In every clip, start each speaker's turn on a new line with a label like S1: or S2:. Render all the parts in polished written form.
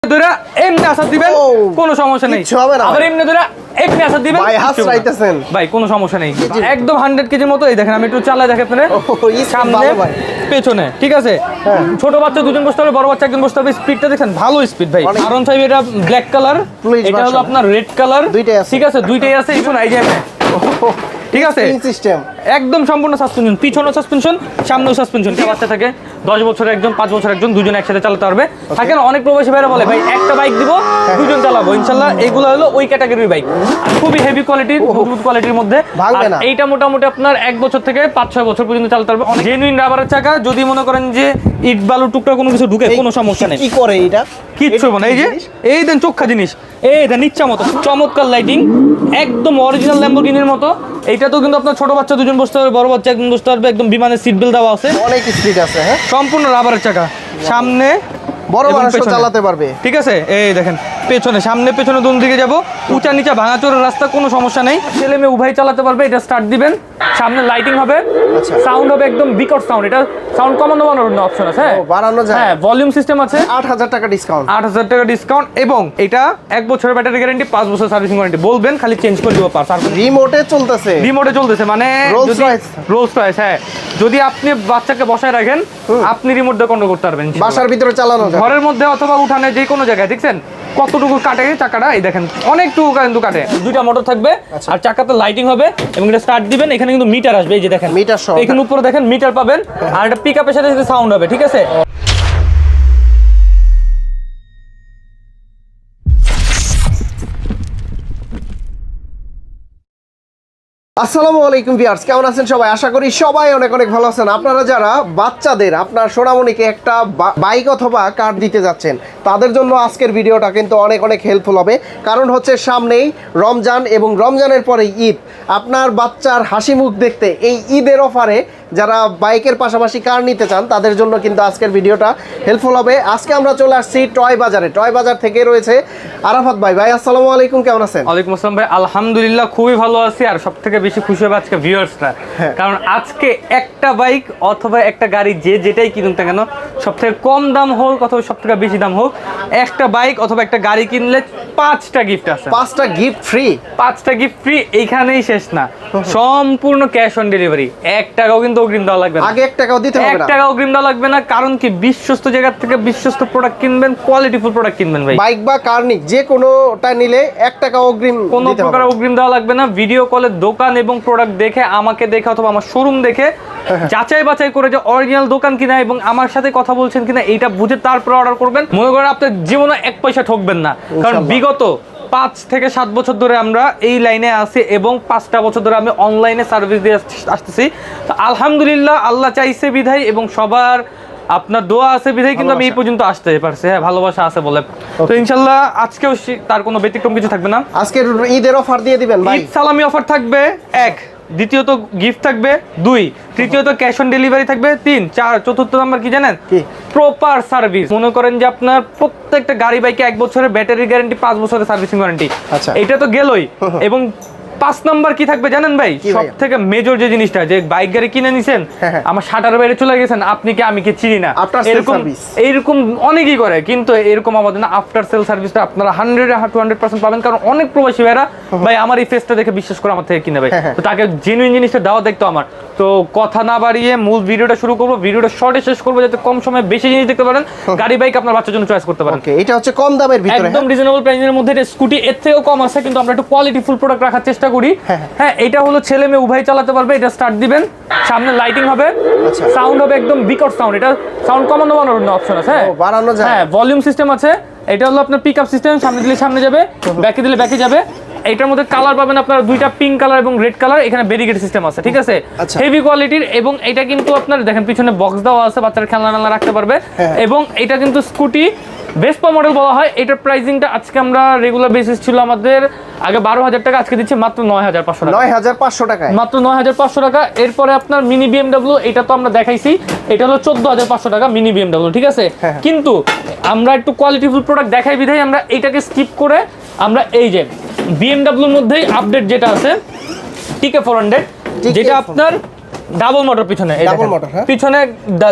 S1: ধরে এমনি আসার দিবেন কোনো সমস্যা নেই, আবার এমনি ধরে এমনি আসার দিবেন ভাই কোনো সমস্যা নেই। একদম 100 কেজির মতো। এই দেখেন আমি একটু চালাই দেখেন আপনারা, সামনে পেছনে, ঠিক আছে। ছোট বাচ্চা দুজন বসতে হবে, বড় বাচ্চা একজন বসতে হবে। স্পিডটা দেখেন ভালো স্পিড ভাই। R15 এটা ব্ল্যাক কালার, এটা হলো আপনার রেড কালার, ঠিক আছে। দুইটাই আছে। এখন এই যে ঠিক আছে
S2: সিস্টেম
S1: একদম সম্পূর্ণ সাসপেনশন, পিছনেও সাসপেনশন, সামনেও সাসপেনশন। বাচ্চা থাকে 10 বছরের একজন, 5 বছরের একজন, দুজন একসাথে চালাতে পারবে। থাকেন অনেক প্রবাসী ভাইরা বলে ভাই একটা বাইক দিব দুজন চালাবো, ইনশাআল্লাহ এইগুলো হলো ওই ক্যাটাগরির বাইক, খুবই হেভি কোয়ালিটির, মজবুত কোয়ালিটির মধ্যে। এইটা মোটামুটি আপনার 1 বছর থেকে 5-6 বছর পর্যন্ত চালাতে পারবে। অনেক জেনুইন রাবারের চাকা। যদি মনে করেন যে ইট বালু টুকরা কোনো কিছু ঢুকে কোনো সমস্যা নেই।
S2: কি করে এটা
S1: কিচ্ছু হবে না। এই যে এই দেন চোখা জিনিস, এই দেন ইচ্ছা মতো চমৎকার লাইটিং, একদম অরিজিনাল ল্যাম্বরগিনির মতো। এইটা তো কিন্তু আপনার ছোট বাচ্চা দুজন বসতে পারবে, বড় বাচ্চা একজন বসতে পারবে। একদম বিমানের সিট বেল্ট দেওয়া আছে,
S2: অনেক স্পিড আছে। হ্যাঁ,
S1: সম্পূর্ণ রাবারের চাকা, সামনে
S2: বড় মানুষ চালাতে পারবে,
S1: ঠিক আছে। এই দেখেন পেছনে, সামনে পেছনে দুন দিকে যাব, উঁচা নিচা ভাঙাচোরের রাস্তা, কোনো সমস্যা নেই। ছেলে মেয়ে উভয় চালাতে পারবে। এটা স্টার্ট দিবেন, সামনে লাইটিং হবে, সাউন্ড হবে একদম বিকট সাউন্ড। এটা সাউন্ড কমানো বানানোর অপশন আছে, হ্যাঁ
S2: বাড়ানো যায়।
S1: হ্যাঁ, ভলিউম সিস্টেম আছে।
S2: 8000 টাকা ডিসকাউন্ট,
S1: 8000 টাকা ডিসকাউন্ট। এবং এটা 1 বছরের ব্যাটারি গ্যারান্টি, 5 বছর সার্ভিসিং ওয়ারেন্টি। বলবেন খালি চেঞ্জ করে দিব পার্স। আর
S2: রিমোটে চলতেছে,
S1: রিমোটে চলতেছে মানে রোলস রয়েস। হ্যাঁ, যদি আপনি বাচ্চাকে বসায় রাখেন আপনি রিমোট দিয়ে কন্ট্রোল করতে পারবেন,
S2: বাসার ভিতরে চালানো যায়,
S1: ঘরের মধ্যে অথবা উঠানে, যে কোনো জায়গায়। দেখছেন কতটুকু কাটে চাকাটা, এই দেখেন অনেকটুকু কিন্তু কাটে। দুইটা মোটর থাকবে আর চাকাতে লাইটিং হবে। এবং এটা স্টার্ট দিবেন, এখানে কিন্তু মিটার আসবে, এই যে দেখেন
S2: মিটার সহ,
S1: এখানে উপরে দেখেন মিটার পাবেন। আর এটা পিকআপের সাথে সাথে সাউন্ড হবে, ঠিক আছে।
S2: আসসালামু আলাইকুম ভিউয়ার্স, কেমন আছেন সবাই? আশা করি সবাই অনেক অনেক ভালো আছেন। আপনারা যারা বাচ্চাদের আপনার সোনামণিকে একটা বাইক অথবা কার দিতে যাচ্ছেন, তাদের জন্য আজকের ভিডিওটা কিন্তু অনেক অনেক হেল্পফুল হবে। কারণ হচ্ছে সামনেই রমজান এবং রমজানের পরে ঈদ। আপনার বাচ্চার হাসি মুখ দেখতে এই ঈদের অফারে যারা বাইকের পাশাপাশি কার নিতে চান তাদের জন্য কিন্তু আজকের ভিডিওটা হেল্পফুল হবে। আজকে আমরা চলে আসছি টয় বাজারে। টয় বাজার থেকে রয়েছে আরাফাত ভাই। ভাই আসসালামু আলাইকুম, কেমন আছেন?
S1: ওয়ালাইকুম আসসালাম ভাই, আলহামদুলিল্লাহ খুবই ভালো আছি। আর সবথেকে বেশি খুশি হবে আজকে ভিউয়ার্সরা, কারণ আজকে একটা বাইক অথবা একটা গাড়ি যে যেটাই কিনুন না কেন, সবথেকে কম দাম হোক অথবা সবথেকে বেশি দাম হোক, একটা বাইক অথবা একটা গাড়ি কিনলে 5টা গিফট আছে।
S2: 5টা গিফট ফ্রি,
S1: 5টা গিফট ফ্রি। এইখানেই শেষ না, সম্পূর্ণ ক্যাশ অন ডেলিভারি। 1 টাকাও কিন্তু অগ্রিম দেওয়া লাগবে না।
S2: আগে 1 টাকাও দিতে হবে না,
S1: 1 টাকা অগ্রিম দেওয়া লাগবে না। কারণ কি, বিশ্বস্ত জায়গা থেকে বিশ্বস্ত প্রোডাক্ট কিনবেন, কোয়ালিটিফুল প্রোডাক্ট কিনবেন ভাই।
S2: বাইক বা কার নিক যে কোনোটা নিলে 1 টাকা অগ্রিম,
S1: কোনো প্রকার অগ্রিম দেওয়া লাগবে না। ভিডিও কলে দোকান এবং প্রোডাক্ট দেখে, আমাকে দেখে অথবা আমার শোরুম দেখে যাচাই বাছাই করে যে অরিজিনাল দোকান কিনা এবং আমার সাথে কথা বলছেন কিনা এইটা বুঝে তারপর অর্ডার করবেন। মনে করেন আপনার জীবনে 1 পয়সা ঠকবেন না। কারণ বিগত 5 থেকে 7 বছর ধরে আমরা এই লাইনে আছি এবং 5টা বছর ধরে আমি অনলাইনে সার্ভিস দিয়ে আসতেছি। তো আলহামদুলিল্লাহ, আল্লাহ চাইছে বিধায় এবং সবার আপনার দোয়া আছে বিধায় কিন্তু আমি এই পর্যন্ত আসতে পারছি। হ্যাঁ, ভালোবাসা আছে বলে। তো ইনশাল্লাহ আজকেও তার কোনো ব্যতিক্রম কিছু থাকবে না।
S2: আজকে ঈদের অফার দিয়ে দিবেন ভাই।
S1: ঈদ সালামি অফার থাকবে 1, দ্বিতীয়ত গিফট থাকবে 2, তৃতীয়ত ক্যাশ অন ডেলিভারি থাকবে 3, 4, চতুর্থ নাম্বার কি জানেন? Proper service. মনে করেন যে আপনার প্রত্যেকটা গাড়ি বাইকে 1 বছরের ব্যাটারি গ্যারান্টি, 5 বছরের সার্ভিসিং ওয়ারেন্টি। এটা তো গেলই। এবং 5 নাম্বার কি থাকবে জানেন ভাই? সব থেকে মেজর যে জিনিসটা, যে বাইক গাড়ি কিনে নিছেন, আমার শাটার বাইরে চলে গেছেন, আপনি কি আমি কি চিনি না, এরকম অনেকেই করে। কিন্তু এরকম আমাদের না, আফটার সেল সার্ভিসটা আপনারা 100-200% পাবেন। কারণ অনেক প্রবাসী ভাইরা ভাই আমার এই ফেসটা দেখে বিশ্বাস করে আমার থেকে কিনে ভাই। তো তাকে জেনুইন জিনিসটা দেওয়া দেখতো আমার। তো কথা না বাড়িয়ে মূল ভিডিওটা শুরু করবো। ভিডিওটা শর্টে শেষ করবো যাতে কম সময়ে বেশি জিনিস দেখতে পারেন, গাড়ি বাইক আপনার বাচ্চার জন্য চয়েস করতে পারেন।
S2: এটা হচ্ছে কম দামের ভিতরে,
S1: একদম রিজনেবল প্রাইসের মধ্যে। স্কুটি এর থেকেও কম আছে, কিন্তু আমরা একটু কোয়ালিটিফুল প্রোডাক্ট রাখার চেষ্টা করি। হ্যাঁ, এটা হলো ছেলে মেয়ে উভয় চালাতে পারবে। এটা স্টার্ট দিবেন, সামনে লাইটিং হবে, সাউন্ড হবে একদম বিকট সাউন্ড। এটা সাউন্ড কমানো বানানোর অপশন আছে, হ্যাঁ
S2: বাড়ানো যায়।
S1: হ্যাঁ, ভলিউম সিস্টেম আছে। এটা হলো আপনার পিকআপ সিস্টেম, সামনে দিলে সামনে যাবে, ব্যাকে দিলে ব্যাকে যাবে। এটার মধ্যে কালার পাবেন আপনারা 2টা, পিঙ্ক কালার এবং রেড কালার। এখানে ব্যারিকেড সিস্টেম আছে, ঠিক আছে, হেভি কোয়ালিটির। এবং এটা কিন্তু আপনার দেখেন পিছনে বক্স দেওয়া আছে, বাচ্চারা খেলনা রাখতে পারবে। এবং এটা কিন্তু স্কুটি ভেসপা মডেল বলা হয়। এটার প্রাইসিংটা আজকে আমরা রেগুলার বেসিস ছিল আমাদের আগে 12,000 টাকা, আজকে দিচ্ছে মাত্র 9,500 টাকা।
S2: 9,500 টাকা,
S1: মাত্র 9,500 টাকা। এরপরে আপনার মিনি বিএমডব্লিউ, এটা তো আমরা দেখাইছি, এটা হলো 14,500 টাকা মিনি বিএমডব্লিউ, ঠিক আছে। কিন্তু আমরা একটু কোয়ালিটিফুল প্রোডাক্ট দেখাই বিধায় আমরা এইটাকে স্কিপ করে আমরা এই যে বিএমডব্লিউর মধ্যেই আপডেট যেটা আছে TK400, যেটা আপনার ডাবল মোটর পিছনে, এই
S2: Double
S1: দেখেন।
S2: motor, হ্যাঁ?
S1: পিছনে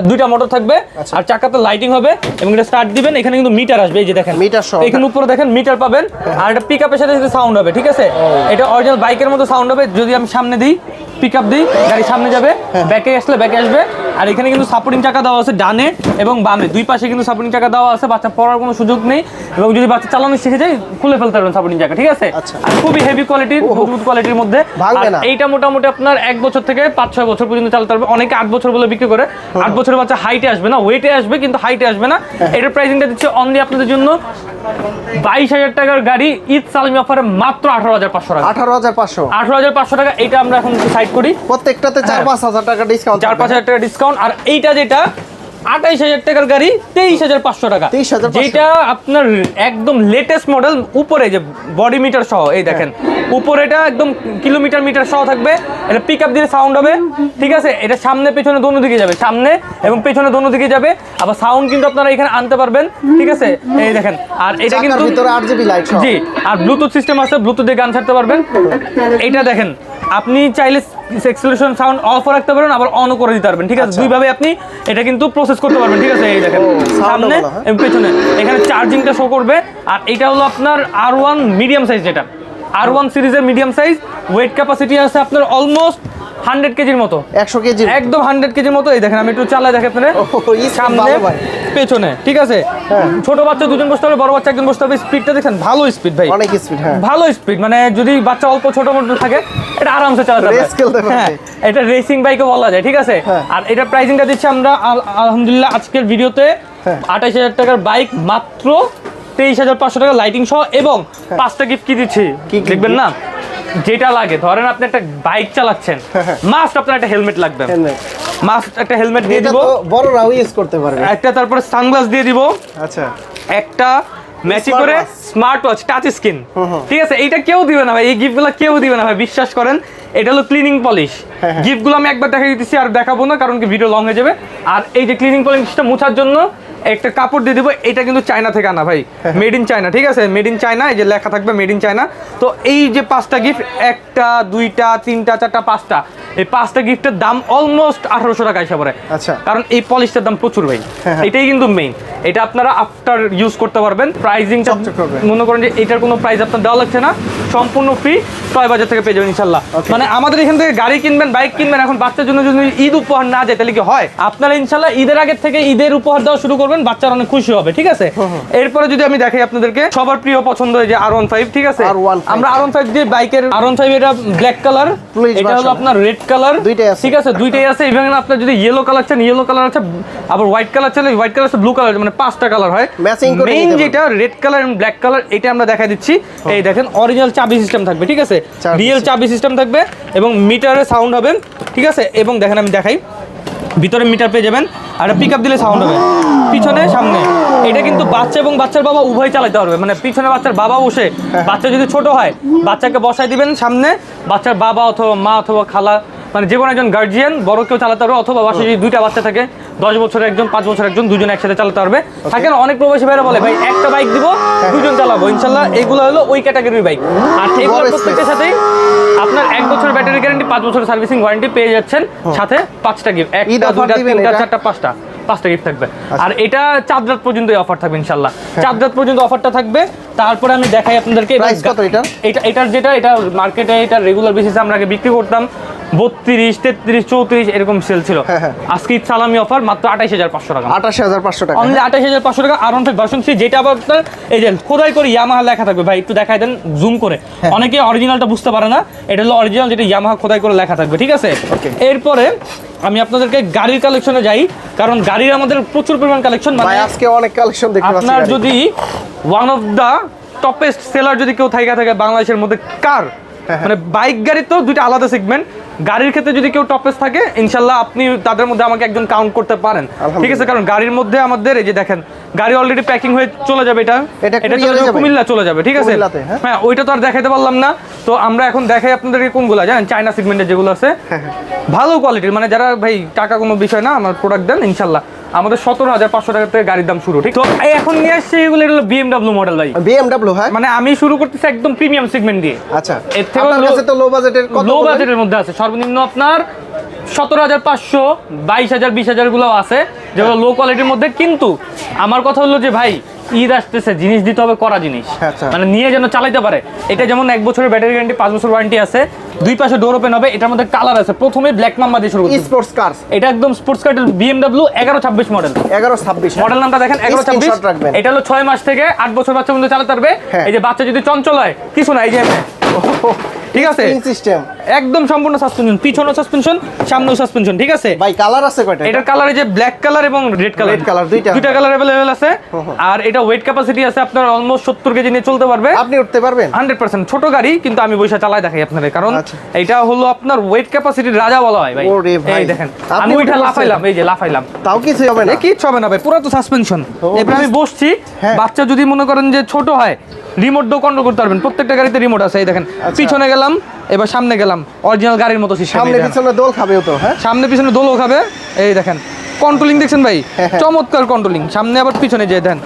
S1: দুইটা মোটর থাকবে
S2: আচ্ছা।
S1: আর চাকাতে লাইটিং হবে এবং এটা স্টার্ট দিবেন, এখানে কিন্তু মিটার আসবে, এই যে দেখেন
S2: মিটার সহ,
S1: এখানে উপরে দেখেন মিটার পাবেন আর এটা পিকআপের সাথে সাথে সাউন্ড হবে, ঠিক আছে? এটা অরিজিনাল বাইকের মতো সাউন্ড হবে। যদি আমি সামনে দিই, পিকআপ দিই, গাড়ি সামনে যাবে, ব্যাকে আসলে ব্যাকে আসবে। আর এখানে কিন্তু সাপোর্টিং চাকা দেওয়া আছে ডানে এবং বামে, দুই পাশে কিন্তু সাপোর্টিং চাকা দেওয়া আছে। বাচ্চা পড়ার কোনো সুযোগ নেই এবং যদি বাচ্চা চালানো শিখে যায় খুলে ফেলতে পারবেন সাপোর্টিং চাকা, ঠিক আছে?
S2: আচ্ছা।
S1: আর খুবই হেভি কোয়ালিটির, মজবুত কোয়ালিটির মধ্যে।
S2: ভাঙবে
S1: আর
S2: না।
S1: এইটা মোটামুটি আপনার 1 বছর থেকে 5-6 বছর পর্যন্ত চালাতে পারবে। অনেকে 8 বছর বলে বিক্রি করে। 8 বছরের বাচ্চা হাইটে আসবে না, ওয়েটে আসবে কিন্তু হাইটে আসবে না। এটার প্রাইসিংটা দিচ্ছে অনলি আপনাদের জন্য 22,000 টাকার গাড়ি ঈদ সালামি অফারে মাত্র 18,500 টাকা।
S2: 18,500
S1: 18,500 টাকা। এটা আমরা এখন সাইড করি,
S2: প্রত্যেকটাতে 4-5 হাজার টাকা ডিসকাউন্ট।
S1: 4-5 হাজার টাকা ডিসকাউন্ট। আর এইটা যেটা 28,000 টাকার গাড়ি 23,500 টাকা,
S2: 23,500
S1: যেটা আপনার একদম লেটেস্ট মডেল। উপরে যে বডি মিটার সহ, এই দেখেন উপরে এটা একদম কিলোমিটার মিটার সহ থাকবে। এটা পিকআপ দিলে সাউন্ড হবে, ঠিক আছে? এটা সামনে পেছনে দোনো দিকে যাবে, সামনে এবং পেছনে দোনো দিকে যাবে। আবার সাউন্ড কিন্তু আপনারা এখানে আনতে পারবেন, ঠিক আছে? এই দেখেন। আর এটা
S2: চাকার
S1: কিন্তু
S2: ভিতরে RGB লাইট সহ।
S1: জি, আর ব্লুটুথ সিস্টেম আছে, ব্লুটুথ দিয়ে গান ছাড়তে পারবেন। এটা দেখেন, আপনি চাইলে এক্সেলারেশন সাউন্ড অফও রাখতে পারবেন, আবার অনও করে দিতে পারবেন, ঠিক আছে?
S2: আচ্ছা।
S1: দুইভাবে আপনি এটা কিন্তু প্রসেস করতে পারবেন, ঠিক আছে? এই দেখেন
S2: sound
S1: সামনে
S2: ভালো, হ্যাঁ?
S1: এবং পেছনে এখানে চার্জিংটা শো করবে। আর এটা হলো আপনার R1 মিডিয়াম সাইজ, যেটা R1 সিরিজের মিডিয়াম সাইজ। ওয়েট ক্যাপাসিটি আছে আপনার অলমোস্ট 100 কেজির মতো,
S2: 100 কেজি।
S1: একদম 100 কেজির মতো। এই দেখেন আমি একটু চালাই দেখে আপনাদের সামনে
S2: ভালো ভাই।
S1: পেছনে, ঠিক আছে? ছোট বাচ্চা দুজন বসতে হবে, বড় বাচ্চা একজন বসতে হবে। স্পিডটা দেখেন, ভালো স্পিড ভাই,
S2: অনেক স্পিড, হ্যাঁ।
S1: ভালো স্পিড। মানে যদি বাচ্চা অল্প ছোট মোটো থাকে এটা আরামসে চালাতে পারবে।
S2: Race খেলতে পারবে।
S1: হ্যাঁ, এটা রেসিং বাইকও বলা যায়, ঠিক আছে?
S2: হ্যাঁ।
S1: আর এটা প্রাইসিংটা দিচ্ছি আমরা আলহামদুলিল্লাহ আজকের ভিডিওতে 28,000 টাকার বাইক মাত্র 23,500 টাকা লাইটিং সহ এবং 5টা গিফট কি দিচ্ছি
S2: কি
S1: দেখবেন না? যেটা লাগে, ধরেন আপনি একটা বাইক চালাচ্ছেন, মাস্ট আপনার একটা হেলমেট লাগবে, মাস্ট একটা হেলমেট দিয়ে
S2: এটা
S1: দিব,
S2: তো বড়রাও ইউজ করতে পারবে।
S1: একটা তারপরে সানগ্লাস দিয়ে দিব,
S2: আচ্ছা।
S1: একটা ম্যাচিং
S2: Smart
S1: করে
S2: watch।
S1: Smart watch touch screen,
S2: হুম।
S1: ঠিক আছে? এইটা কেউ দিবে না ভাই, এই গিফটগুলো কেউ দিবে না ভাই, বিশ্বাস করেন। এটা হলো ক্লিনিং পলিশ। গিফটগুলো আমি একবার দেখাই দিতেছি, আর দেখাবো না কারণ কি ভিডিও লং হয়ে যাবে। আর এই যে ক্লিনিং পলিশটা মোছার জন্য একটা কাপড় দিয়ে দিব, এটা কিন্তু চায়না থেকে আনা ভাই, মেড ইন চায়না, ঠিক আছে? মেড ইন চায়না, এই যে লেখা থাকবে মেড ইন চায়না। তো এই যে 5টা গিফট, 1টা 2টা 3টা 4টা 5টা, এই 5টা গিফটের দাম অলমোস্ট 1800 টাকা হিসাব করে।
S2: আচ্ছা।
S1: কারণ এই পলিশটার দাম প্রচুর ভাই, এটাই কিন্তু মেইন। এটা আপনারা আফটার ইউজ করতে পারবেন। প্রাইজিংটা
S2: চকচক করবে।
S1: মনে করেন যে এটার কোনো প্রাইস আপনার দেওয়া লাগছে না, সম্পূর্ণ ফ্রি, টয় বাজার থেকে পেয়ে যাবেন ইনশাল্লাহ। মানে আমাদের এখান থেকে গাড়ি কিনবেন, বাইক কিনবেন, এখন বাচ্চার জন্য যদি ঈদ উপহার না যায় তাহলে কি হয়? আপনারা ইনশাল্লাহ ঈদের আগের থেকে ঈদের উপহার দেওয়া শুরু করবেন, বাচ্চারা অনেক খুশি হবে, ঠিক আছে? এরপরে যদি আমি দেখাই আপনাদেরকে, সবার প্রিয় পছন্দ এই যে R15, ঠিক আছে?
S2: R15
S1: আমরা R15 দিয়ে বাইকের R15, এটা ব্ল্যাক কালার,
S2: Fluid
S1: এটা হলো
S2: version।
S1: আপনার রেড কালার,
S2: দুইটাই আছে।
S1: ঠিক আছে? দুইটাই আছে। ইভেন আপনার যদি ইয়েলো কালার চান, ইয়েলো কালার আছে, আবার হোয়াইট কালার চান, হোয়াইট কালার আছে, ব্লু কালার, মানে 5টা কালার হয়।
S2: Matching করে
S1: মেইন
S2: নিতে পারবেন।
S1: যেটা রেড কালার এবং ব্ল্যাক কালার, এটা আমরা দেখাই দিচ্ছি। এই দেখেন অরিজিনাল চাবি সিস্টেম থাকবে, ঠিক আছে?
S2: চাবি
S1: রিয়েল চাবি সিস্টেম থাকবে এবং মিটারে সাউন্ড হবে, ঠিক আছে? এবং দেখেন আমি দেখাই, ভিতরে মিটার পেয়ে যাবেন আর পিকআপ দিলে সাউন্ড হবে পিছনে সামনে। এটা কিন্তু বাচ্চা এবং বাচ্চার বাবা উভয় চালাতে পারবে, মানে পিছনে বাচ্চার বাবা বসে, বাচ্চা যদি ছোট হয় বাচ্চাকে বসাই দিবেন সামনে, বাচ্চার বাবা অথবা মা অথবা খালা, মানে যে কোনো একজন গার্জিয়ান বড় কেউ চালাতে পারবে, অথবা বাসায় যদি 2টা বাচ্চা থাকে, 10 বছরের একজন, 5 বছরের একজন, দুজন একসাথে চালাতে পারবে। থাকেন অনেক প্রবাসী ভাইরা বলে ভাই একটা বাইক দিব, দুজন চালাবো। ইনশাল্লাহ এগুলো হলো ওই ক্যাটাগরির বাইক। আর এগুলো প্রত্যেকটার সাথেই আপনার 1 বছর ব্যাটারি গ্যারান্টি, 5 বছর সার্ভিসিং ওয়ারেন্টি পেয়ে যাচ্ছেন, সাথে 5টা গিফট, 1টা 2টা 3টা 4টা 5টা গিফট থাকবে। আর এটা 4 রাত পর্যন্ত এই অফার থাকবে ইনশাল্লাহ, 4 রাত পর্যন্ত অফারটা থাকবে। তারপরে আমি দেখাই আপনাদেরকে
S2: প্রাইস কত এটা?
S1: এটার যেটা এটা মার্কেটে এটা রেগুলার বেসিসে আমরা আগে বিক্রি করতাম 32, 33, 34 এরকম সেল ছিল। আজকে ঈদ সালামি অফার মাত্র 28,500 টাকা,
S2: 28,500 টাকা।
S1: অনলি 28,500 টাকা। R15 ভার্সন 3, যেটা আবার আপনার এই যে খোদাই করে ইয়ামাহা লেখা থাকবে ভাই, একটু দেখাই দেন জুম করে, অনেকে অরিজিনালটা বুঝতে পারে না। এটা হলো অরিজিনাল, যেটা ইয়ামাহা খোদাই করে লেখা থাকবে, ঠিক আছে? এরপরে আমি আপনাদেরকে গাড়ির কালেকশনে যাই, কারণ গাড়ির আমাদের প্রচুর পরিমাণ কালেকশন।
S2: ভাই
S1: মানে
S2: আজকে অনেক কালেকশন দেখতে পাচ্ছি।
S1: আপনার যদি one of the toppest seller যদি কেউ থাকে বাংলাদেশের মধ্যে কার, মানে বাইক গাড়ি তো দুইটা আলাদা সেগমেন্ট, গাড়ির ক্ষেত্রে যদি কেউ টপেস থাকে ইনশাল্লাহ আপনি তাদের মধ্যে আমাকে একজন কাউন্ট করতে পারেন, ঠিক আছে? কারণ গাড়ির মধ্যে আমাদের এই যে দেখেন গাড়ি অলরেডি প্যাকিং হয়ে চলে যাবে, এটা চলে যাবে কুমিল্লা চলে যাবে, ঠিক আছে? হ্যাঁ, ওইটা তো আর দেখাতে পারলাম না। তো আমরা এখন দেখাই আপনাদেরকে কোনগুলো জানেন, চায়না সেগমেন্টের যেগুলো আছে ভালো কোয়ালিটির, মানে যারা ভাই টাকা কোনো বিষয় না, আমার প্রোডাক্ট দেন ইনশাল্লাহ। আমাদের 17,500 টাকা থেকে গাড়ির দাম শুরু, ঠিক? তো এখন নিয়ে আসছে এগুলো হলো BMW মডেল ভাই,
S2: BMW। হ্যাঁ,
S1: মানে আমি শুরু করতেছি একদম প্রিমিয়াম সেগমেন্ট দিয়ে।
S2: আচ্ছা।
S1: এর থেকে
S2: আপনার কাছে তো লো বাজেটের কত?
S1: লো বাজেটের মধ্যে আছে সর্বনিম্ন আপনার 17,500, 22,000, 20,000 গুলো আছে যেগুলো লো কোয়ালিটির মধ্যে। কিন্তু আমার কথা হলো যে ভাই ঈদ আসতেছে, জিনিস দিতে হবে করা জিনিস,
S2: আচ্ছা।
S1: মানে নিয়ে যেন চালাইতে পারে। এটা যেমন 1 বছরের ব্যাটারি গ্যারান্টি, 5 বছর ওয়ারেন্টি আছে, দুই পাশে ডোর ওপেন হবে। এটার মধ্যে কালার আছে, প্রথমে ব্ল্যাক মাম্বা দিয়ে শুরু করছি।
S2: স্পোর্টস কার,
S1: এটা একদম sports car, BMW 1126 model.
S2: 1126
S1: model নামটা দেখেন, 1126।
S2: রাখবেন।
S1: এটা হলো 6 মাস থেকে 8 বছর বাচ্চা পর্যন্ত চালাতে পারবে।
S2: হ্যাঁ।
S1: এই যে বাচ্চা যদি চঞ্চল হয় কিছু না, এই যে ঠিক আছে,
S2: সিস্টেম
S1: একদম সম্পূর্ণ সাসপেনশন, পিছনেও সাসপেনশন, সামনেও সাসপেনশন, ঠিক আছে।
S2: ভাই কালার আছে কয়টা?
S1: এটার কালার এই যে ব্ল্যাক কালার এবং রেড কালার,
S2: রেড কালার দুইটা
S1: কালার अवेलेबल আছে। আর এটা ওয়েট ক্যাপাসিটি আছে আপনার অলমোস্ট 70 কেজি নিয়ে চলতে পারবে।
S2: আপনি উঠতে পারবেন
S1: 100%। ছোট গাড়ি কিন্তু আমি বৈশা চালাই দেখাই আপনাদের, কারণ
S2: আচ্ছা।
S1: এটা হলো আপনার ওয়েট ক্যাপাসিটির রাজা বলা হয় ভাই।
S2: ওরে ভাই,
S1: এই দেখেন
S2: আপনি
S1: আমি ওইটা
S2: উঠে
S1: লাফাইলাম, এই যে লাফাইলাম,
S2: তাও কিছু হবে না।
S1: কিচ্ছু হবে না ভাই, পুরো তো সাসপেনশন। এবার আমি বসছি,
S2: হ্যাঁ।
S1: বাচ্চা যদি মনে করেন যে ছোট হয়, রিমোট দিয়েও কন্ট্রোল করতে পারবেন। প্রত্যেকটা গাড়িতে রিমোট আছে, এই দেখেন পিছনে গেলাম, এবার সামনে গেলাম, অরিজিনাল গাড়ির মতো সিস্টেম।
S2: সামনে পিছনে দোল খাবেও তো, হ্যাঁ
S1: সামনে পিছনে দোলও খাবে, এই দেখেন কন্ট্রোলিং দেখছেন ভাই,
S2: হ্যাঁ।
S1: চমৎকার কন্ট্রোলিং। সামনে আবার পিছনে যে দেন,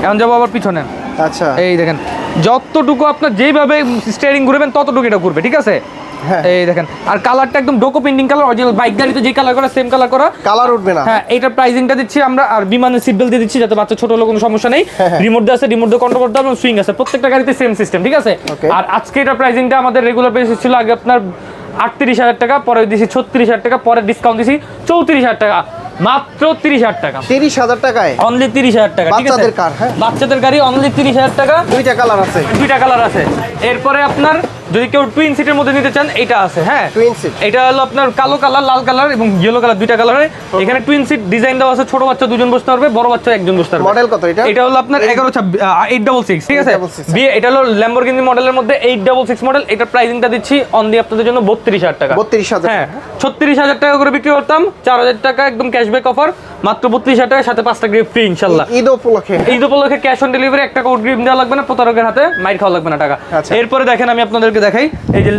S1: এখন যাবো আবার পিছনে,
S2: আচ্ছা
S1: এই দেখেন যতটুকু আপনার যেইভাবে স্টিয়ারিং ঘুরবেন ততটুকু এটা ঘুরবে, ঠিক আছে।
S2: হ্যাঁ।
S1: এই দেখেন, আর কালারটা একদম ডোকো পেন্টিং কালার, অরিজিনাল বাইক গাড়িতে যে কালার করা সেম কালার করা।
S2: কালার উঠবে না।
S1: হ্যাঁ, এইটার প্রাইসিংটা দিচ্ছি আমরা, আর বিমানের সিট বেল্ট দিয়ে দিচ্ছি যাতে বাচ্চা ছোট হলে কোনো সমস্যা নেই।
S2: হ্যাঁ।
S1: রিমোট দিয়ে আছে, রিমোট দিয়ে কন্ট্রোল করতে হবে, সুইং আছে, প্রত্যেকটা গাড়িতে সেম সিস্টেম, ঠিক আছে।
S2: Okay.
S1: আর আজকে এটার প্রাইসিংটা আমাদের রেগুলার প্রাইস ছিল আগে আপনার 38,000 টাকা, পরে দিছি 36,000 টাকা, পরে ডিসকাউন্ট দিছি 34,000 টাকা, মাত্র 30,000 টাকা,
S2: 30,000 টাকায়
S1: অনলি 30,000 টাকা, ঠিক আছে।
S2: বাচ্চাদের কার, হ্যাঁ
S1: বাচ্চাদের গাড়ি অনলি 30,000 টাকা,
S2: দুইটা কালার আছে,
S1: দুইটা কালার আছে। এরপরে আপনার যদি কেউ টুইন সিটের মধ্যে নিতে চান, এটা আছে। হ্যাঁ,
S2: টুইন সিট।
S1: এটা হলো আপনার কালো কালার, লাল কালার এবং ইয়েলো কালার, দুইটা কালার। এখানে টুইন সিট ডিজাইন দেওয়া আছে, ছোট বাচ্চা দুজন বসতে পারবে, বড় বাচ্চা একজন বসতে পারবে।
S2: মডেল কত এটা?
S1: এটা হলো আপনার 866, ঠিক আছে।
S2: 866
S1: এটা হলো ল্যাম্বরগিনি মডেলের মধ্যে 866 মডেল। এটার প্রাইসিংটা দিচ্ছি অনলি আপনাদের জন্য 32,000 টাকা।
S2: 32,000।
S1: হ্যাঁ, 36,000 টাকা করে বিক্রি করতাম, 4,000 টাকা একদম ক্যাশব্যাক অফার, মাত্র 32,000 টাকা, সাথে 5টা গ্রিপ ফ্রি ইনশাআল্লাহ।
S2: ঈদ উপলক্ষে,
S1: ঈদ উপলক্ষে ক্যাশ অন ডেলিভারি, একটা কোড গ্রিপ দেওয়া লাগবে না, প্রতারকের হাতে মাইর খাওয়া লাগবে না টাকা।
S2: আচ্ছা।
S1: এরপরে দেখেন আমি আপনাদেরকে দেখাই, এই যে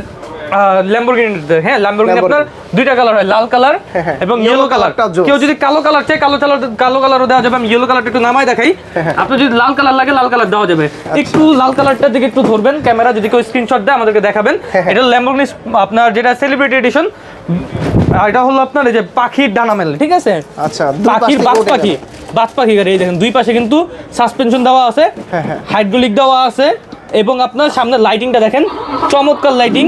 S1: ল্যাম্বরগিনি। হ্যাঁ, ল্যাম্বরগিনি আপনার দুইটা কালার হয়, লাল কালার
S2: হ্যাঁ।
S1: এবং
S2: Yellow
S1: ইয়েলো কালার।
S2: কালারটা জোস।
S1: কেউ যদি কালো কালার চাই, কালো কালারও দেওয়া যাবে। আমি ইয়েলো কালারটা একটু নামাই দেখাই, আপনার যদি লাল কালার লাগে লাল কালার দেওয়া যাবে। একটু লাল কালারটার দিকে একটু ধরবেন ক্যামেরা, যদি কেউ স্ক্রিনশট দেয় আমাদেরকে দেখাবেন। এটা ল্যাম্বরগিনি আপনার যেটা সেলিব্রিটি এডিশন, এটা হলো আপনার এই যে পাখির ডানা মেলে, ঠিক আছে।
S2: আচ্ছা,
S1: পাখির বাজ পাখি, বাজ পাখি গাড়ি। এই দেখেন দুই পাশে কিন্তু সাসপেনশন দেওয়া আছে, হাইড্রোলিক দেওয়া আছে, এবং আপনার সামনে লাইটিংটা দেখেন, চমৎকার লাইটিং,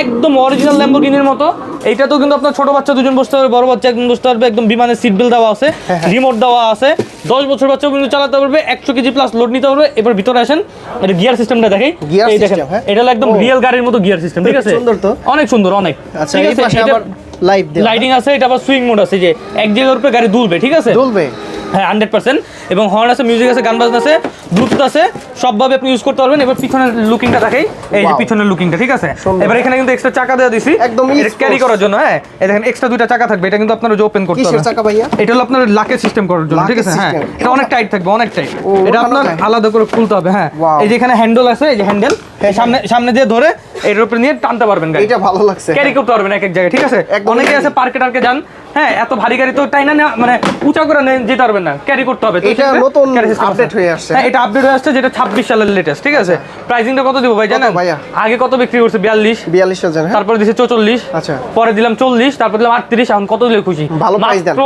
S1: একদম অরিজিনাল ল্যাম্বরগিনির মতো। এইটা তো কিন্তু আপনার ছোট বাচ্চা দুজন বসতে পারবে, বড় বাচ্চা একজন বসতে পারবে, একদম বিমানের সিট বেল্ট দেওয়া আছে, রিমোট দেওয়া আছে, 10 বছর বাচ্চাও কিন্তু চালাতে পারবে, 100 কেজি প্লাস লোড নিতে পারবে। এবার ভিতরে আসেন, এটা গিয়ার সিস্টেমটা দেখাই।
S2: Gear
S1: এই দেখেন,
S2: system, হ্যাঁ?
S1: এটা হলো একদম রিয়েল গাড়ির মতো গিয়ার সিস্টেম, ঠিক আছে।
S2: সুন্দর তো।
S1: অনেক সুন্দর, অনেক।
S2: আচ্ছা,
S1: ঠিক
S2: এই
S1: আছে,
S2: পাশে
S1: এটা
S2: আবার লাইট দেওয়া,
S1: লাইটিং আছে, এটা আবার সুইং মোড আছে, যে এক জায়গার উপরে গাড়ি দুলবে, ঠিক আছে।
S2: দুলবে,
S1: হ্যাঁ 100%। এবং হর্ন আছে, মিউজিক আছে, গান বাজনা আছে, ব্লুটুথ আছে, সবভাবে আপনি ইউজ করতে পারবেন। এবার পিছনের লুকিংটা দেখাই, এই যে
S2: Wow.
S1: পিছনের লুকিংটা, ঠিক আছে।
S2: সুন্দর।
S1: এবার এখানে কিন্তু এক্সট্রা চাকা দেওয়া দিছি,
S2: একদম
S1: এটা ক্যারি করার জন্য। হ্যাঁ, এই দেখেন এক্সট্রা দুইটা চাকা থাকবে, এটা কিন্তু আপনার ওপেন করতে
S2: কিসের
S1: হবে।
S2: চাকা ভাইয়া?
S1: এটা হলো আপনার লাকের সিস্টেম করার জন্য, ঠিক আছে।
S2: লাকের
S1: হ্যাঁ,
S2: system।
S1: এটা অনেক টাইট থাকবে, অনেক টাইট।
S2: ও,
S1: এটা
S2: ওঠানো
S1: আপনার
S2: যায়?
S1: আলাদা করে খুলতে হবে। হ্যাঁ,
S2: Wow.
S1: এই যে এখানে হ্যান্ডেল আছে, এই যে হ্যান্ডেল, সামনে সামনে দিয়ে ধরে এর উপরে নিয়ে টানতে পারবেন গাড়ি,
S2: এটা ভালো লাগছে।
S1: ক্যারি করতে পারবেন এক এক জায়গায়, ঠিক আছে।
S2: একদম
S1: অনেকে
S2: easy।
S1: আছে পার্কে টার্কে যান, হ্যাঁ, এত ভারী গাড়ি তো তাই না, মানে উঁচা করে যেতে পারবেন না, ক্যারি করতে হবে। তো
S2: এটা
S1: সেক্ষেত্রে
S2: নতুন
S1: carry system আছে।
S2: update হয়ে আসছে।
S1: হ্যাঁ, এটা আপডেট হয়ে আসছে, যেটা 26 সালের লেটেস্ট, ঠিক আছে। প্রাইসিংটা কত দিব ভাই জানেন?
S2: ভাইয়া?
S1: আগে কত বিক্রি করছে? 42,
S2: 42,000, হ্যাঁ
S1: তারপরে দিছে 44,
S2: আচ্ছা।
S1: পরে দিলাম 40, তারপর দিলাম 38, এখন কত দিলে খুশি?
S2: ভালো price দেন।
S1: মাত্র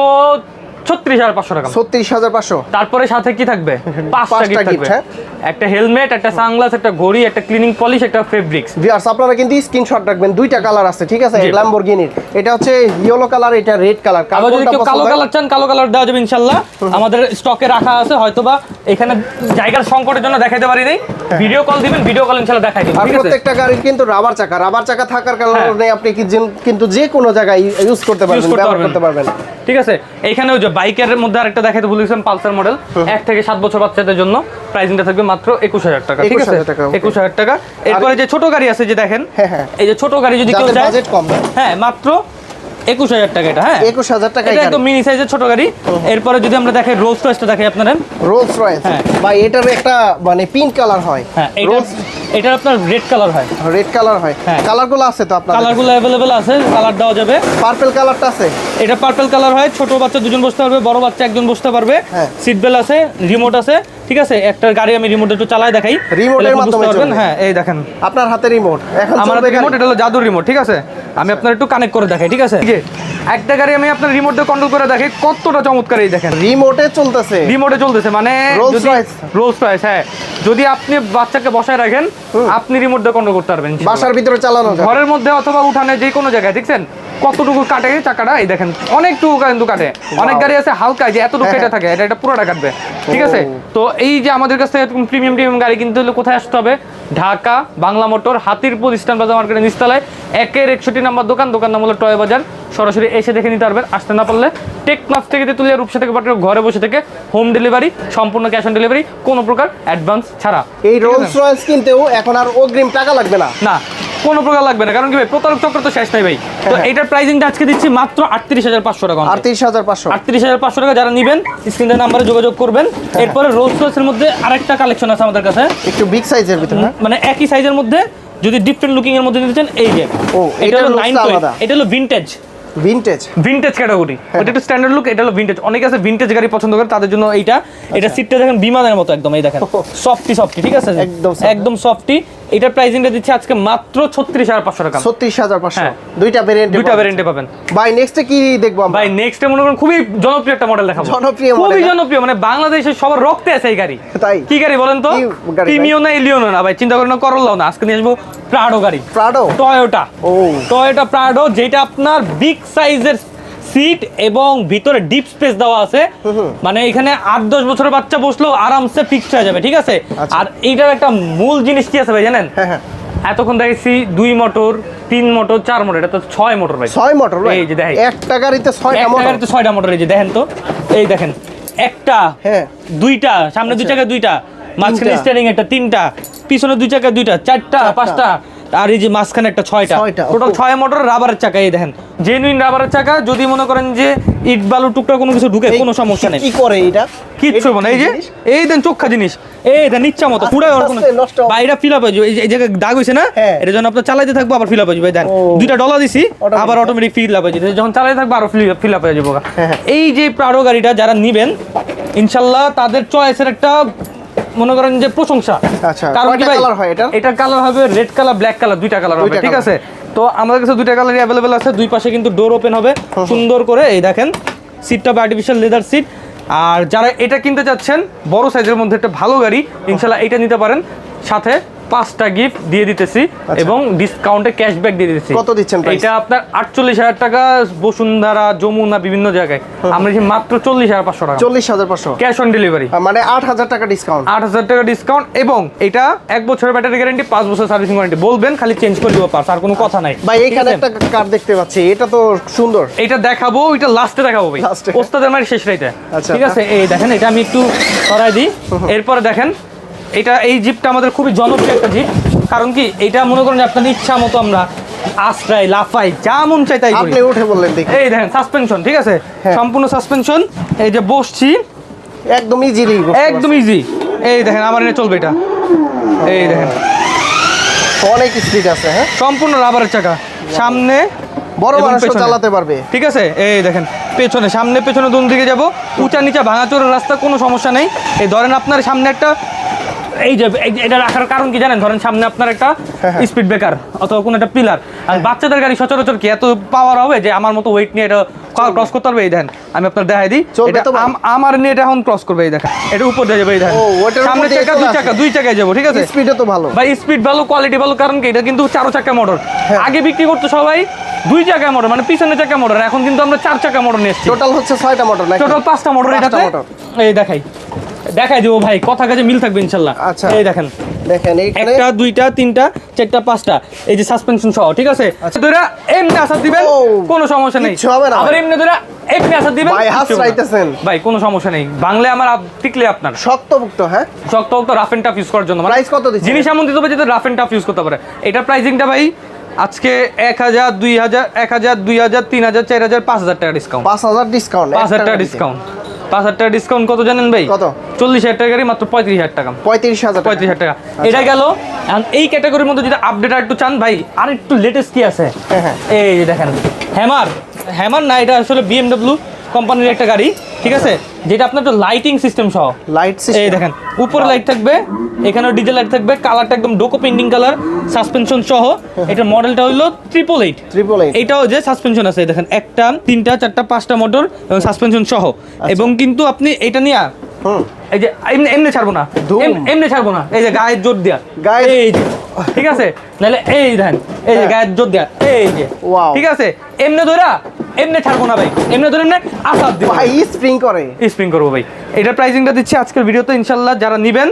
S1: 36,500 টাকা।
S2: 36,500।
S1: তারপরে সাথে কি থাকবে? 5টা
S2: পাঁচটা
S1: গিফট
S2: gift,
S1: থাকবে,
S2: হ্যাঁ।
S1: একটা হেলমেট, একটা সানগ্লাস, একটা ঘড়ি, একটা ক্লিনিং পলিশ, একটা ফেব্রিক্স।
S2: ভিউয়ার্স আপনারা কিন্তু স্ক্রিনশট রাখবেন, দুইটা কালার আছে, ঠিক আছে।
S1: জি।
S2: ল্যাম্বরগিনির এটা হচ্ছে ইয়েলো কালার, এটা রেড কালার।
S1: আবার যদি কেউ কালো কালার চান, কালো কালার দেওয়া যাবে ইনশাল্লাহ, আমাদের স্টকে রাখা আছে। হয়তোবা এখানে জায়গার সংকটের জন্য দেখাইতে পারি নাই, ভিডিও কল দিবেন, ভিডিও কল ইনশাল্লাহ দেখাই দেব,
S2: আর
S1: ঠিক আছে।
S2: প্রত্যেকটা গাড়ির কিন্তু রাবার চাকা থাকার কারণে আপনি কিন্তু যে কোনো জায়গায় ইউজ করতে পারবেন, ব্যবহার করতে পারবেন,
S1: ঠিক আছে। এইখানে ওই যে বাইকের মধ্যে আরেকটা দেখাইতে ভুলেছিলাম, পালসার মডেল, 1 থেকে 7 বছর বাচ্চাদের জন্য প্রাইসিংটা থাকবে মাত্র 21,000 টাকা, ঠিক আছে।
S2: 21,000 টাকা, okay।
S1: 21,000 টাকা। এরপরে যে ছোট গাড়ি আছে, যে দেখেন,
S2: হ্যাঁ।
S1: এই যে ছোট গাড়ি যদি কেউ
S2: যাদের
S1: চায়,
S2: বাজেট কম,
S1: হ্যাঁ, মাত্র 21,000 টাকা এটা। হ্যাঁ,
S2: 21,000 টাকা।
S1: এটা একদম মিনি সাইজের ছোট গাড়ি। এরপরে যদি আমরা দেখাই রোলস রয়েসটা দেখাই আপনাদের,
S2: রোলস রয়েস
S1: হ্যাঁ।
S2: ভাই, এটার একটা মানে পিঙ্ক কালার হয়,
S1: হ্যাঁ, এটা আপনার রেড কালার হয়,
S2: রেড কালার হয়।
S1: হ্যাঁ।
S2: কালারগুলো আছে তো আপনার?
S1: কালারগুলো অ্যাভেলেবেল আছে, কালার দেওয়া যাবে।
S2: পার্পল কালারটা আছে,
S1: এটা পার্পল কালার হয়, ছোট বাচ্চা দুজন বসতে পারবে, বড় বাচ্চা একজন বসতে পারবে,
S2: হ্যাঁ।
S1: সিট বেল্ট আছে, রিমোট আছে, ঠিক আছে, একটা গাড়ি আমি রিমোট একটু চালায় দেখাই,
S2: রিমোটের
S1: তাহলে
S2: মাধ্যমে
S1: বুঝতে পারবেন।
S2: চলবে।
S1: হ্যাঁ, এই দেখেন
S2: আপনার হাতে রিমোট, এখন
S1: আমার
S2: চলবে
S1: রিমোট,
S2: গাড়ি?
S1: এটা হলো জাদুর রিমোট, ঠিক আছে। আমি আপনার একটু কানেক্ট করে দেখাই, ঠিক আছে। এই যে একটা গাড়ি আমি আপনার রিমোট দিয়ে কন্ট্রোল করে দেখাই, কতটা চমৎকার। এই দেখেন
S2: রিমোটে চলতেছে,
S1: রিমোটে চলতেছে, মানে
S2: Rolls Royce।
S1: Rolls Royce. হ্যাঁ, যদি আপনি বাচ্চাকে বসায় রাখেন, আপনি রিমোট দিয়ে কন্ট্রোল করতে পারবেন ইনশাআল্লাহ।
S2: বাসার ভিতরে চালানো যায়,
S1: ঘরের মধ্যে অথবা উঠানে যে কোনো জায়গায়। দেখছেন কতটুকু কাটে চাকাটা, এই দেখেন অনেকটুকু কিন্তু কাটে। অনেক গাড়ি আছে হালকা, যে এতটুকু কেটে থাকে, এটা পুরোটা কাটবে, ঠিক আছে। তো এই যে আমাদের কাছে প্রিমিয়াম গাড়ি কিনতে হলে কোথায় আসতে হবে? Dhaka Bangla motor, Hatirpool eastern plaza মার্কেটের নিচতলায় 61 নাম্বার দোকান নাম হলো টয় বাজার। সরাসরি এসে দেখে নিতে পারবেন। আসতে না পারলে টেকনাফ থেকে তেতুলিয়া রূপসা থেকে পাঠানো, ঘরে বসে থেকে হোম ডেলিভারি, সম্পূর্ণ ক্যাশ অন ডেলিভারি, কোনো প্রকার অ্যাডভান্স ছাড়া।
S2: এই রোলস রয়েস কিনতেও এখন আর অগ্রিম টাকা লাগবে না?
S1: না, কোনো প্রকার লাগবে না, কারণ কি ভাই প্রতারক চক্র তো শেষ নাই ভাই। তো এটার প্রাইসিংটা আজকে দিচ্ছি মাত্র 38,500 টাকা।
S2: 38,500।
S1: 38,500 টাকা। যারা নেবেন স্ক্রিনের নাম্বারে যোগাযোগ করবেন। এরপরে রোলস রয়েসের মধ্যে আরেকটা কালেকশন আছে আমাদের কাছে,
S2: একটু বিগ সাইজের ভিতরে,
S1: মানে একই সাইজের মধ্যে যদি ডিফারেন্ট লুকিং এর মধ্যে নিতে চান, এই যে এটা হলো 9 এটা হলো ভিনটেজ ক্যাটাগরি। ওটা একটু স্ট্যান্ডার্ড লুক, এটা হলো ভিনটেজ। অনেকে আছে ভিনটেজ গাড়ি পছন্দ করে, তাদের জন্য এটা সিটটা দেখেন বিমানের মতো একদম, এই দেখেন সফটি, ঠিক আছে, একদম সফটি। এটার প্রাইসিংটা দিচ্ছে আজকে মাত্র 36,500 টাকা।
S2: 36,500, দুইটা ভেরিয়েন্টে
S1: পাবেন।
S2: ভাই নেক্সটে কি দেখবো আমরা?
S1: ভাই নেক্সটে মনে করেন খুবই জনপ্রিয় একটা মডেল দেখাবো। খুবই জনপ্রিয়, মানে বাংলাদেশের সবার রক্তে আছে এই গাড়ি।
S2: তাই
S1: কি গাড়ি বলেন তো? প্রিমিও না, এলিয়নো না ভাই, চিন্তা করেন না, করলাও না। আজকে নিয়ে আসবো প্রাডো গাড়ি, টয়োটা প্রাডো, যেটা আপনার বিগ সাইজের সিট এবং ভিতরে ডিপ স্পেস দেওয়া আছে। মানে এখানে 8-10 বছরের বাচ্চা বসলেও আরামসে ফিক্সড হয়ে যাবে, ঠিক আছে। আর এইটার একটা মূল জিনিস কি আছে ভাই জানেন? এতক্ষণ দেখেছি 2 মোটর, 3 মোটর, 4 মোটর, এটা তো 6 মোটর ভাই।
S2: 6 মোটর ভাই?
S1: এই যে দেখেন
S2: একটা গাড়িতে 6টা
S1: মোটর। এই যে দেখেন তো, এই দেখেন একটা, দুইটা, সামনে 2 চাকা 2টা, মাঝখানে স্টিয়ারিং একটা 3টা, পিছনে 2 চাকা 2টা, 4টা, 5টা, আর এই যে মাঝখানে একটা 6টা, টোটাল 6 মোটর রাবারের চাকা। এই দেখেন জেনুইন রাবারের চাকা। যদি মনে করেন যে ইট বালু টুকরা কোনো কিছু ঢুকে, কোনো সমস্যা নেই।
S2: কি করে এটা?
S1: কিচ্ছু হবে না। এই যে এই দেন চোখা জিনিস, এই দেন ইচ্ছা মতো পুরো বাইরে ফিল আপ হয়ে যাবে। এই জায়গায় দাগ হইছে না, এর জন্য আপনার চালাইতে থাকবো, আবার ফিল আপ হয়ে যাবে। দেন 2টা ডলার দিছি, আবার অটোমেটিক ফিল আপ হয়ে যাবে। যখন চালাইতে থাকবো আরো ফিল আপ হয়ে যাবে। এই যে প্রাডো গাড়িটা যারা নিবেন, ইনশাল্লাহ তাদের চয়েসের একটা মনে করেন যে প্রশংসা। কারণ কি ভাই, এটা কালার হবে রেড কালার, ব্ল্যাক কালার, 2টা কালার হবে, ঠিক আছে। তো আমাদের কাছে 2টা কালারই অ্যাভেলেবেল আছে। দুই পাশে কিন্তু ডোর ওপেন হবে সুন্দর করে। এই দেখেন সিটটা আর্টিফিশিয়াল লেদার সিট। আর যারা এটা কিনতে চাচ্ছেন বড় সাইজের মধ্যে একটা ভালো গাড়ি, ইনশাল্লাহ এটা নিতে পারেন। সাথে 5টা গিফট দিয়ে দিতেছি এবং ডিসকাউন্টে ক্যাশব্যাক দিয়ে দিতেছি।
S2: কত দিচ্ছেন প্রাইস?
S1: এটা আপনার 48,000 টাকা, বসুন্ধরা, যমুনা, বিভিন্ন জায়গায় আমরা দিচ্ছি মাত্র 40,500 টাকা।
S2: 40,500
S1: ক্যাশ অন ডেলিভারি,
S2: মানে 8,000 টাকা ডিসকাউন্ট।
S1: 8,000 টাকা ডিসকাউন্ট। এবং এটা 1 বছরের ব্যাটারি গ্যারান্টি, 5 বছর সার্ভিসিং ওয়ারেন্টি। বলবেন খালি চেঞ্জ করে দিব পার্স, আর কোনো কথা নাই।
S2: ভাই এখানে একটা কার দেখতে পাচ্ছি, এটা তো সুন্দর।
S1: এটা দেখাবো, এটা লাস্টে দেখাবো ভাই, ওস্তাদের মারি শেষ রাইতে,
S2: আচ্ছা,
S1: ঠিক আছে। এই দেখেন এটা আমি একটু সরাই দিই। এরপরে দেখেন এই জিপটা আমাদের খুবই জনপ্রিয় একটা জিপ। কারণ কি, এটা মনে করেন যে আপনার ইচ্ছা মতো আমরা আশ্রয় লাফাই, যা মন চাই তাই করি।
S2: আপনি উঠে বললেন দেখি।
S1: এই দেখেন সাসপেনশন, ঠিক আছে, সম্পূর্ণ সাসপেনশন। এই যে বসছি
S2: একদম ইজি,
S1: একদম ইজি। এই দেখেন আমার এনে চলবে এটা। এই দেখেন
S2: অনেক স্পিড আছে।
S1: সম্পূর্ণ রাবারের চাকা, সামনে
S2: বড় মানুষ চালাতে পারবে,
S1: ঠিক আছে। এই দেখেন পেছনে, সামনে পেছনে দুন দিকে যাব, উঁচা নিচা ভাঙাচোরের রাস্তা, কোনো সমস্যা নেই। এই ধরেন আপনার সামনে একটা, এই যে এটা রাখার কারণ কি জানেন? ধরেন সামনে আপনার একটা স্পিড ব্রেকার অথবা কোনো একটা পিলার। আর বাচ্চাদের গাড়ি সচরাচর কি এত পাওয়ার হবে যে আমার মতো ওয়েট নিয়ে এটা ক্রস করতে পারবে? এই দেখেন আমি আপনার দেখাই দিই, আমার নিয়ে এটা এখন ক্রস করবে। এই দেখেন এটা উপর দিয়ে যাবে। এই দেখেন সামনে চাকা, দুই চাকায় যাবো, ঠিক আছে।
S2: স্পিডও তো ভালো
S1: ভাই, স্পিড ভালো, কোয়ালিটি ভালো। কারণ কি, এটা কিন্তু 4 চাকা মোটর। আগে বিক্রি করতো সবাই 2 চাকা মোটর, মানে পিছনে চাকা মোটর। এখন কিন্তু আমরা 4 চাকা মোটর নিয়ে এসেছি।
S2: টোটাল হচ্ছে 6টা মোটর,
S1: টোটাল 5টা মোটর এটাতে। এই দেখাই দিব ভাই, কথা কাজে মিল থাকবে ইনশাল্লাহ।
S2: আচ্ছা, এই দেখেন
S1: একটা, 2টা, 3টা, 4টা, 5টা, এই যে সাসপেনশন সহ, ঠিক আছে। ধরে এমনি আসার দিবেন, কোনো সমস্যা নেই। আবার এমনি ধরে এমনি আসার দিবেন, ভাই কোনো সমস্যা নেই। বাংলা আমার টিকলে আপনার
S2: শক্তপোক্ত,
S1: শক্তপোক্ত, রাফ এন্ড টাফ ইউজ করার জন্য।
S2: প্রাইস কত দিচ্ছেন?
S1: জিনিস এমন দিতে হবে যাতে রাফ এন্ড টাফ ইউজ করতে পারে। এটা প্রাইসিংটা ভাই আজকে 1,000, 2,000, 1,000, 2,000, 3,000, 4,000, 5,000 টাকা ডিসকাউন্ট।
S2: 5,000 ডিসকাউন্ট,
S1: 5,000 টাকা ডিসকাউন্ট। 5,000 টাকা ডিসকাউন্ট কত জানেন ভাই? কত? 40,000 টাকা গাড়ি মাত্র 35,000 টাকা। 35,000 টাকা। এটা গেল। এখন এই ক্যাটাগরির মধ্যে যদি আপডেট আর একটু চান ভাই, আর একটু লেটেস্ট কি আছে, এই যে দেখেন হ্যামার না, এটা আসলে BMW কোম্পানির একটা গাড়ি, ঠিক আছে, যেটা আপনার তো লাইটিং সিস্টেম সহ।
S2: লাইট
S1: এই
S2: সিস্টেম
S1: দেখেন উপরে লাইট থাকবে, এখানেও ডিজেল লাইট থাকবে, কালারটা একদম ডোকো পেন্টিং কালার, সাসপেনশন সহ। এটার মডেলটা হলো 888।
S2: 888
S1: এটাও যে সাসপেনশন আছে, এই দেখেন একটা, তিনটা, চারটা, পাঁচটা মোটর এবং সাসপেনশন সহ। এবং কিন্তু আপনি এটা নিয়ে এই যে এমনি ছাড়বো না, এমনি ছাড়বো না, এই যে গায়ের জোর দেয়া, এই যে, ঠিক আছে, নাহলে এই দেখেন এই যে গায়ের জোর দেয়া, এই যে, ঠিক আছে, এমনি ধরা এমনি ছাড়বো না ভাই, এমনি ধরে এমনি আসাদ দিব
S2: ভাই, স্প্রিং করে,
S1: স্প্রিং করবো ভাই। এটার প্রাইসিংটা দিচ্ছি আজকের ভিডিওতে, ইনশাল্লাহ যারা নিবেন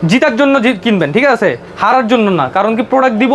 S1: জিতার জন্য কিনবেন, ঠিক আছে, হারার জন্য না। কারণ কি প্রোডাক্ট দিব,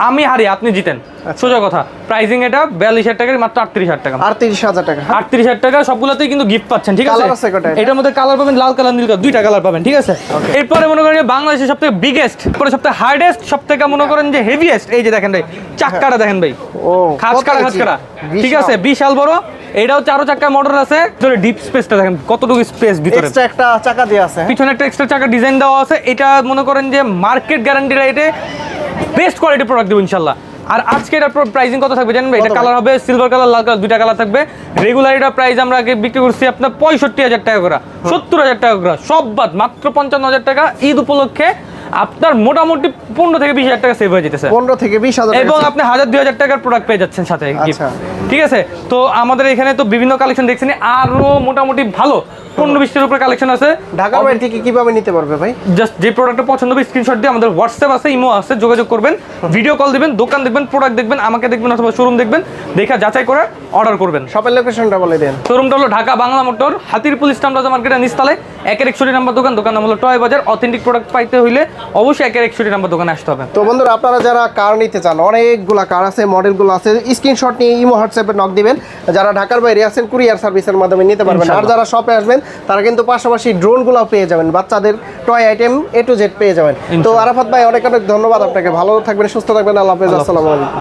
S1: আমি হারি আপনি জিতেন, সোজা কথা। প্রাইসিং এটা 42,000 টাকার, মাত্র 38,000 টাকা,
S2: 38,000 টাকা,
S1: 38,000 টাকা। সবগুলোতেই কিন্তু গিফট পাচ্ছেন, ঠিক আছে।
S2: কালার আছে কয়টা?
S1: এটার মধ্যে কালার পাবেন, লাল কালার, নীল কালার, দুইটা কালার পাবেন, ঠিক আছে। এরপরে মনে করেন যে বাংলাদেশের সবথেকে বিগেস্ট, পরে সবথেকে হার্ডেস্ট, সবথেকে মনে করেন যে হেভিয়েস্ট, এই যে দেখেন ভাই চাক্কাটা দেখেন ভাই,
S2: ও
S1: খাঁচকাটা, ঠিক আছে, বিশাল বড়। এটাও 4 চাকা মোটর আছে, ধরে ডিপ স্পেসটা দেখেন কতটুকু স্পেস ভিতরে,
S2: এক্সট্রা একটা চাকা দেয়া আছে,
S1: পিছনে একটা এক্সট্রা চাকা ডিজাইন দেওয়া আছে। এটা মনে করেন যে মার্কেট গ্যারান্টি রেটে বেস্ট কোয়ালিটি প্রোডাক্ট দেবো ইনশাল্লাহ। আর আজকে এটার প্রাইসিং কত থাকবে জানেন ভাই? এটা কালার হবে সিলভার কালার, লাল কালার, দুইটা কালার থাকবে। রেগুলার এটা প্রাইস আমরা আগে বিক্রি করছি আপনার 65,000 টাকা করে, 70,000 টাকা করে, সব বাদ মাত্র 55,000 টাকা। ঈদ উপলক্ষে আপনার মোটামুটি 15 থেকে 20,000 টাকা সেভ হয়ে যেতেছে,
S2: 15 থেকে 20,000,
S1: এবং আপনি 1,000-2,000 টাকার প্রোডাক্ট পেয়ে যাচ্ছেন সাথে gift। ঠিক আছে, তো আমাদের এখানে তো বিভিন্ন কালেকশন দেখছেন, আরো মোটামুটি ভালো 15-20টার উপরে কালেকশন আছে।
S2: ঢাকার বাইরে থেকে কিভাবে নিতে পারবে ভাই?
S1: জাস্ট যে প্রোডাক্টটা পছন্দ হবে স্ক্রিনশট দিয়ে আমাদের হোয়াটসঅ্যাপ আছে, ইমো আছে, যোগাযোগ করবেন, ভিডিও কল দিবেন, দোকান দেখবেন, প্রোডাক্ট দেখবেন, আমাকে দেখবেন অথবা শোরুম দেখবেন, দেখা যাচাই করে অর্ডার করবেন।
S2: শপের লোকেশনটা বলে দেন।
S1: শোরুমটা হলো ঢাকা বাংলা মোটর, হাতিরপুল ইসলাম রাজা মার্কেটের নিচতলে, 161 নাম্বার দোকান। দোকান নাম হলো টয় বাজার। অথেন্টিক প্রোডাক্ট পাইতে হইলে অবশ্যই 161 নাম্বার দোকানে আসতে হবে।
S2: তো বন্ধুরা, আপনারা যারা কার নিতে চান, অনেকগুলা কার আছে, মডেলগুলো আছে, স্ক্রিনশট নিয়ে ইমো হোয়াটসঅ্যাপে নক দিবেন। যারা ঢাকার বাইরে আছেন কুরিয়ার সার্ভিসের মাধ্যমে নিতে পারবেন। আর যারা শপে আসবেন তারা কিন্তু পাশাপাশি ড্রোনগুলো পেয়ে যাবেন, বাচ্চাদের toy item A to Z পেয়ে যাবেন। তো আরাফাত ভাই, অনেক অনেক ধন্যবাদ আপনাকে, ভালো থাকবেন, সুস্থ থাকবেন, আল্লাহ হাফেজ, আসসালামু আলাইকুম।